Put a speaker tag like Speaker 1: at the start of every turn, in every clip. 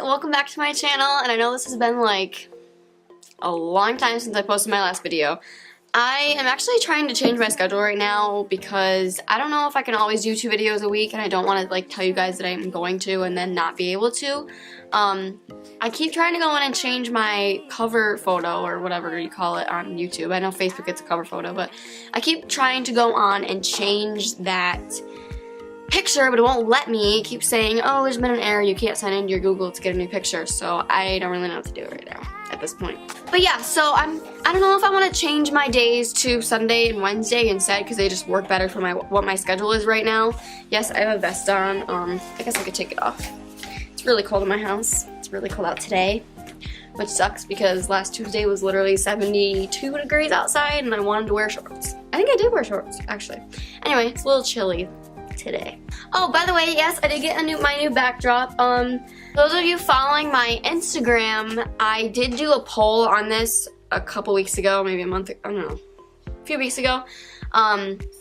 Speaker 1: welcome back to my channel, and I know this has been like a long time since I posted my last video. I am actually trying to change my schedule right now because I don't know if I can always do 2 videos a week, and I don't want to like tell you guys that I'm going to and then not be able to. I keep trying to go in and change my cover photo or whatever you call it on YouTube. I know Facebook gets a cover photo, but I keep trying to go on and change that picture, but it won't let me. It keeps saying, oh, there's been an error, you can't sign into your Google to get a new picture, so I don't really know what to do right now at this point. But yeah, so I don't know if I want to change my days to Sunday and Wednesday instead, because they just work better for what my schedule is right now. Yes, I have a vest on. I guess I could take it off. It's really cold in my house. It's really cold out today, which sucks because last Tuesday was literally 72 degrees outside and I wanted to wear shorts. I think I did wear shorts, actually. Anyway, it's a little chilly today. Oh, by the way, yes, I did get my new backdrop. Those of you following my Instagram, I did do a poll on this a couple weeks ago, maybe a month, I don't know, a few weeks ago,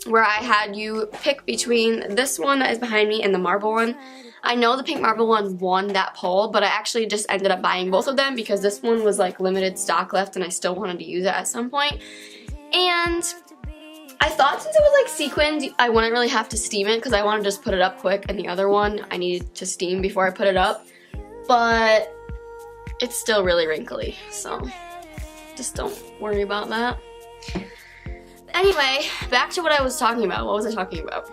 Speaker 1: where I had you pick between this one that is behind me and the marble one. I know the pink marble one won that poll, but I actually just ended up buying both of them because this one was like limited stock left and I still wanted to use it at some point. And I thought since it was like sequined, I wouldn't really have to steam it because I want to just put it up quick, and the other one I needed to steam before I put it up. But it's still really wrinkly, so just don't worry about that. Anyway, back to what I was talking about. What was I talking about?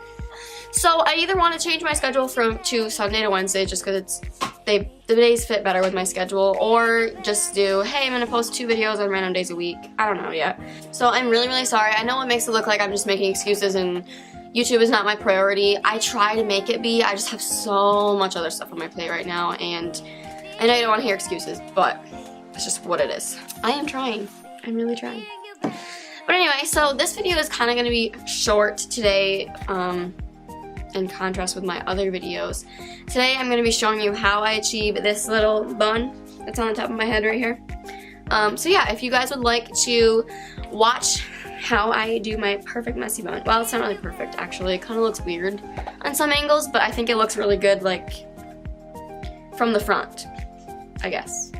Speaker 1: So I either want to change my schedule to Sunday to Wednesday just because the days fit better with my schedule, or just do, hey, I'm going to post 2 videos on random days a week. I don't know yet. So I'm really, really sorry. I know it makes it look like I'm just making excuses and YouTube is not my priority. I try to make it be. I just have so much other stuff on my plate right now, and I know you don't want to hear excuses, but it's just what it is. I am trying. I'm really trying. But anyway, so this video is kind of going to be short today, in contrast with my other videos. Today I'm going to be showing you how I achieve this little bun that's on the top of my head right here. So yeah, if you guys would like to watch how I do my perfect messy bun. Well, it's not really perfect actually. It kind of looks weird on some angles, but I think it looks really good like from the front, I guess.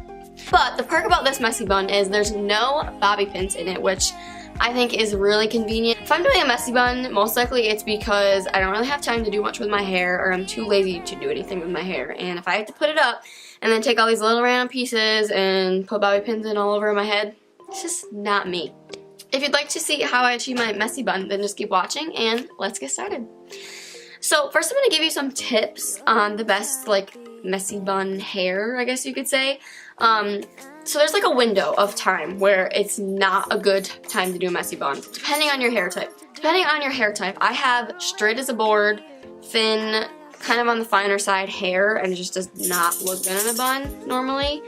Speaker 1: But the perk about this messy bun is there's no bobby pins in it, which I think is really convenient. If I'm doing a messy bun, most likely it's because I don't really have time to do much with my hair, or I'm too lazy to do anything with my hair. And if I have to put it up and then take all these little random pieces and put bobby pins in all over my head, it's just not me. If you'd like to see how I achieve my messy bun, then just keep watching and let's get started. So first I'm going to give you some tips on the best like messy bun hair, I guess you could say. So there's like a window of time where it's not a good time to do a messy bun, depending on your hair type. Depending on your hair type, I have straight as a board, thin, kind of on the finer side hair, and it just does not look good in a bun normally.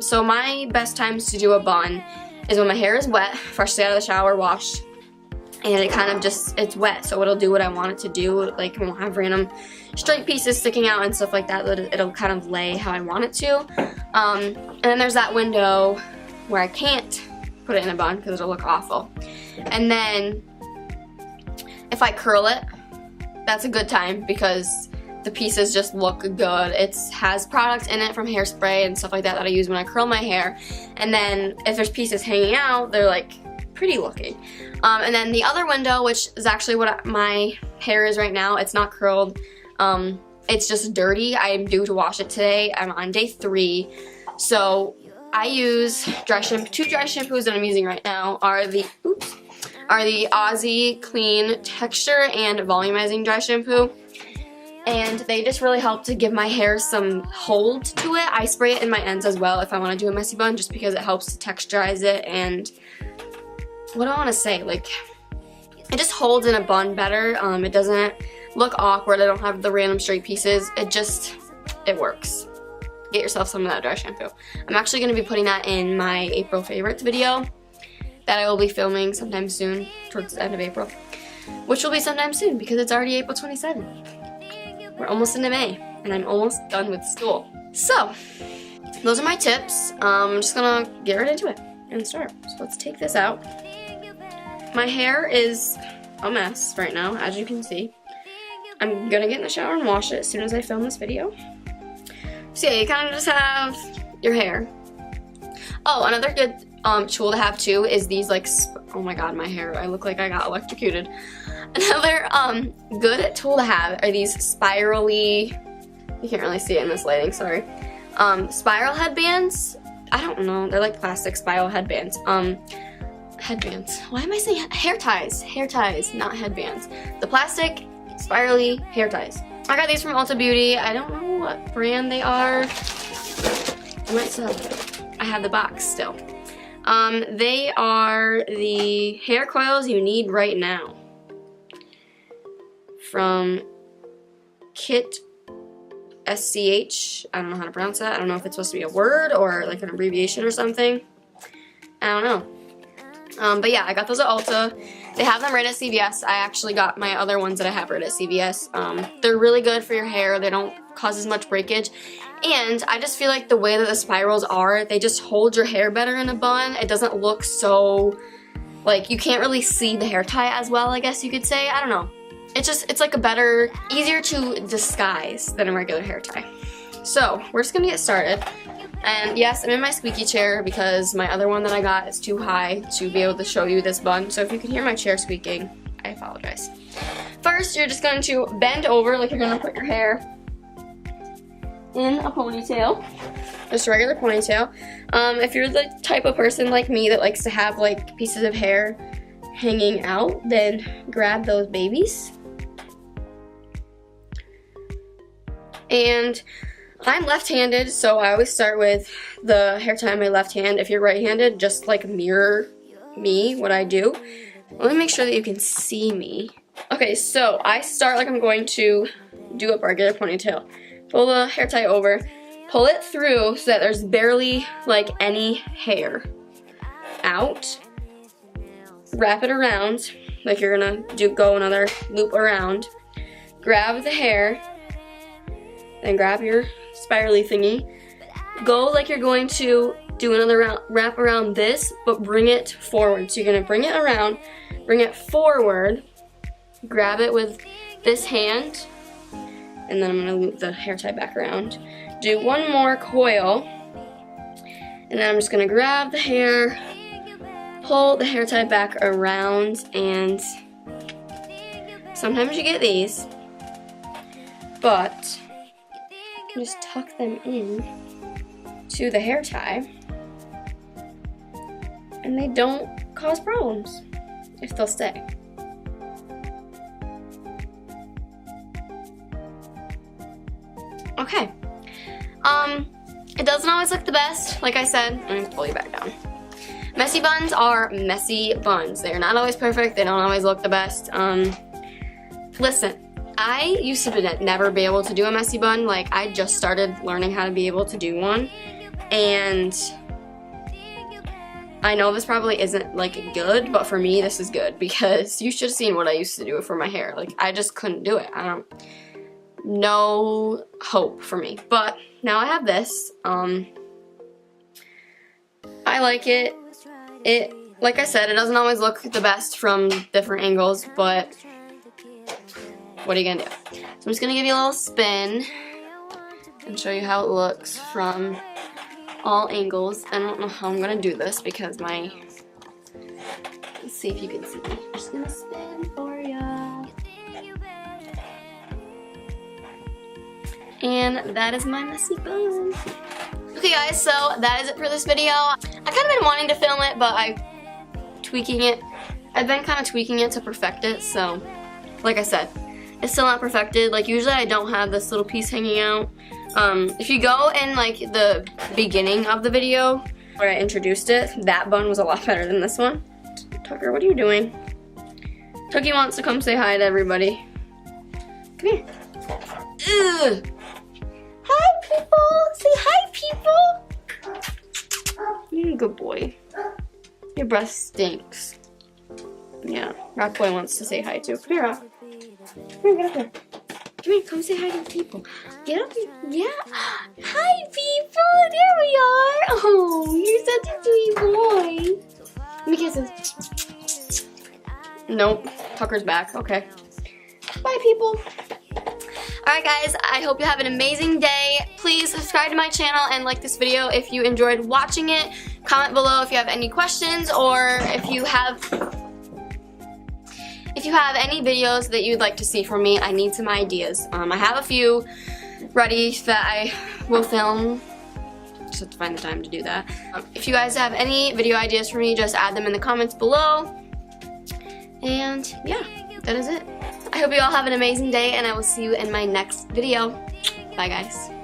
Speaker 1: So my best times to do a bun is when my hair is wet, freshly out of the shower, washed, and it kind of just, it's wet, so it'll do what I want it to do. Like, it won't have random straight pieces sticking out and stuff like that, but it'll kind of lay how I want it to. And then there's that window where I can't put it in a bun because it'll look awful. And then if I curl it, that's a good time because the pieces just look good. It has product in it from hairspray and stuff like that I use when I curl my hair. And then if there's pieces hanging out, they're like pretty looking. And then the other window, which is actually what my hair is right now, it's not curled. It's just dirty. I am due to wash it today. I'm on day 3. So I use dry shampoo. 2 dry shampoos that I'm using right now are the Aussie Clean Texture and Volumizing Dry Shampoo. And they just really help to give my hair some hold to it. I spray it in my ends as well if I want to do a messy bun, just because it helps to texturize it. And what do I want to say? Like, it just holds in a bun better. It doesn't look awkward. I don't have the random straight pieces. It works. Get yourself some of that dry shampoo. I'm actually going to be putting that in my April favorites video that I will be filming sometime soon, towards the end of April, which will be sometime soon because it's already April 27th. We're almost into May, and I'm almost done with school. So, those are my tips. I'm just going to get right into it and start. So let's take this out. My hair is a mess right now, as you can see. I'm gonna get in the shower and wash it as soon as I film this video. So yeah, you kind of just have your hair. Oh, another good tool to have too is these like, oh my god, my hair, I look like I got electrocuted. Another good tool to have are these spirally, you can't really see it in this lighting, sorry. Spiral headbands. I don't know, they're like plastic spiral headbands. Headbands. Why am I saying hair ties? Hair ties, not headbands. The plastic, spirally hair ties. I got these from Ulta Beauty. I don't know what brand they are. I have the box still. They are the hair coils you need right now. From Kit SCH. I don't know how to pronounce that. I don't know if it's supposed to be a word or like an abbreviation or something. I don't know. But yeah, I got those at Ulta. They have them right at CVS. I actually got my other ones that I have right at CVS. They're really good for your hair. They don't cause as much breakage. And I just feel like the way that the spirals are, they just hold your hair better in a bun. It doesn't look so, like, you can't really see the hair tie as well, I guess you could say. I don't know. It's like a better, easier to disguise than a regular hair tie. So, we're just gonna get started. And yes, I'm in my squeaky chair because my other one that I got is too high to be able to show you this bun. So if you can hear my chair squeaking, I apologize. First, you're just going to bend over like you're gonna put your hair in a ponytail. Just a regular ponytail. If you're the type of person like me that likes to have like pieces of hair hanging out, then grab those babies. And I'm left-handed, so I always start with the hair tie in my left hand. If you're right-handed, just like mirror me, what I do. Let me make sure that you can see me. Okay, so I start like I'm going to do a regular ponytail. Pull the hair tie over, pull it through so that there's barely like any hair out. Wrap it around like you're gonna go another loop around. Grab the hair, then grab your spirally thingy. Go like you're going to do another wrap around this, but bring it forward. So you're gonna bring it around, bring it forward, grab it with this hand, and then I'm gonna loop the hair tie back around. Do one more coil, and then I'm just gonna grab the hair, pull the hair tie back around, and sometimes you get these, but just tuck them in to the hair tie and they don't cause problems if they'll stay. Okay. It doesn't always look the best, like I said. Let me pull you back down. Messy buns are messy buns. They're not always perfect, they don't always look the best. Listen, I used to never be able to do a messy bun. Like, I just started learning how to be able to do one. And I know this probably isn't, like, good, but for me, this is good. Because you should have seen what I used to do for my hair. Like, I just couldn't do it. No hope for me. But now I have this. I like it. Like I said, it doesn't always look the best from different angles, but what are you gonna do? So I'm just gonna give you a little spin and show you how it looks from all angles. I don't know how I'm gonna do this because let's see if you can see me. I'm just gonna spin for ya. And that is my messy bun. Okay guys, so that is it for this video. I kind of been wanting to film it, but I've been kind of tweaking it to perfect it, so like I said, it's still not perfected. Like, usually I don't have this little piece hanging out. If you go in like the beginning of the video where I introduced it, that bun was a lot better than this one. Tucker, what are you doing? Tucky wants to come say hi to everybody. Come here. Ugh. Hi people! Say hi people! You're a good boy. Your breath stinks. Yeah, Rock Boy wants to say hi too. Come here, Rock. Come here, get up here. Come here, come say hi to the people. Get up here. Yeah. Hi, people. There we are. Oh, you're such a sweet boy. Let me kisses. Nope. Tucker's back. Okay. Bye, people. Alright guys, I hope you have an amazing day. Please subscribe to my channel and like this video if you enjoyed watching it. Comment below if you have any questions or if you have any videos that you'd like to see from me. I need some ideas. I have a few ready that I will film. Just have to find the time to do that. If you guys have any video ideas for me, just add them in the comments below. And yeah, that is it. I hope you all have an amazing day, and I will see you in my next video. Bye guys.